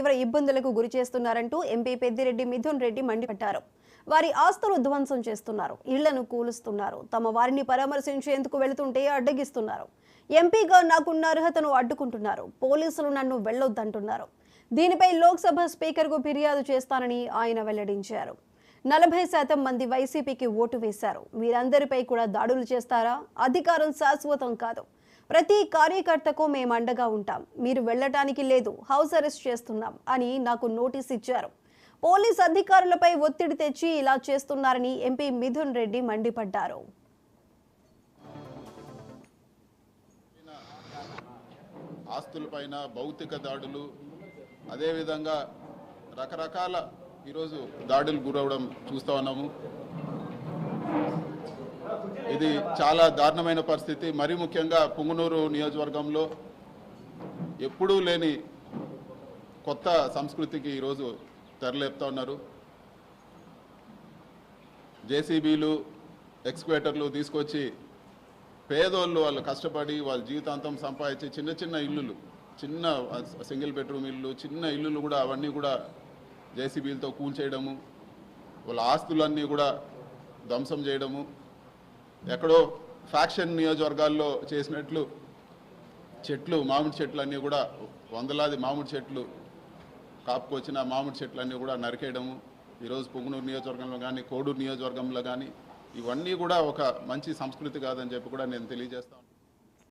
తీవ్ర ఇబ్బందులకు గురి చేస్తున్నారంటూ ఎంపీ పెద్దిరెడ్డి మిథున్ రెడ్డి మండిపడ్డారు. వారి ఆస్తులు ధ్వంసం చేస్తున్నారు, ఇళ్లను కూలుస్తున్నారు, తమ వారిని పరామర్శించేందుకు వెళుతుంటే అడ్డగిస్తున్నారు. ఎంపీగా నాకున్న అర్హతను అడ్డుకుంటున్నారు, పోలీసులు నన్ను వెళ్లొద్దంటున్నారు. దీనిపై లోక్సభ స్పీకర్కు ఫిర్యాదు చేస్తానని ఆయన వెల్లడించారు. 40% మంది వైసీపీకి ఓటు వేశారు. వీరందరిపై కూడా దాడులు చేస్తారా? అధికారం శాశ్వతం కాదు. ప్రతి కార్యకర్తకు మేము అండగా ఉంటాం. మీరు వెళ్లటానికి లేదు, హౌస్ అరెస్ట్ చేస్తున్నాం అని నాకు నోటీస్ ఇచ్చారు. పోలీస్ అధికారులపై ఒత్తిడి తెచ్చి ఇలా చేస్తున్నారని ఎంపీ మిథున్ రెడ్డి మండిపడ్డారు. ఆస్తులపైన భౌతిక దాడులు, అదేవిధంగా రకరకాల ఈరోజు దాడులు గురవడం చూస్తూ ఉన్నాము. ఇది చాలా దారుణమైన పరిస్థితి. మరీ ముఖ్యంగా పుంగనూరు నియోజకవర్గంలో ఎప్పుడూ లేని కొత్త సంస్కృతికి ఈరోజు తెరలేపుతా ఉన్నారు. జేసీబీలు, ఎక్స్క్వేటర్లు తీసుకొచ్చి పేదోళ్ళు వాళ్ళు కష్టపడి వాళ్ళ జీవితాంతం సంపాదించి చిన్న చిన్న ఇల్లులు, చిన్న సింగిల్ బెడ్రూమ్ ఇల్లు, చిన్న ఇల్లులు కూడా అవన్నీ కూడా జేసీబీలతో కూల్చేయడము, వాళ్ళ ఆస్తులన్నీ కూడా ధ్వంసం చేయడము, ఎక్కడో ఫ్యాక్షన్ నియోజకవర్గాల్లో చేసినట్లు చెట్లు, మామిడి చెట్లు అన్నీ కూడా వందలాది మామిడి చెట్లు కాపుకొచ్చిన మామిడి చెట్లన్నీ కూడా నరికేయడము, ఈరోజు పుంగనూరు నియోజకవర్గంలో కానీ కోడూరు నియోజకవర్గంలో కానీ ఇవన్నీ కూడా ఒక మంచి సంస్కృతి కాదని చెప్పి కూడా నేను తెలియజేస్తాను.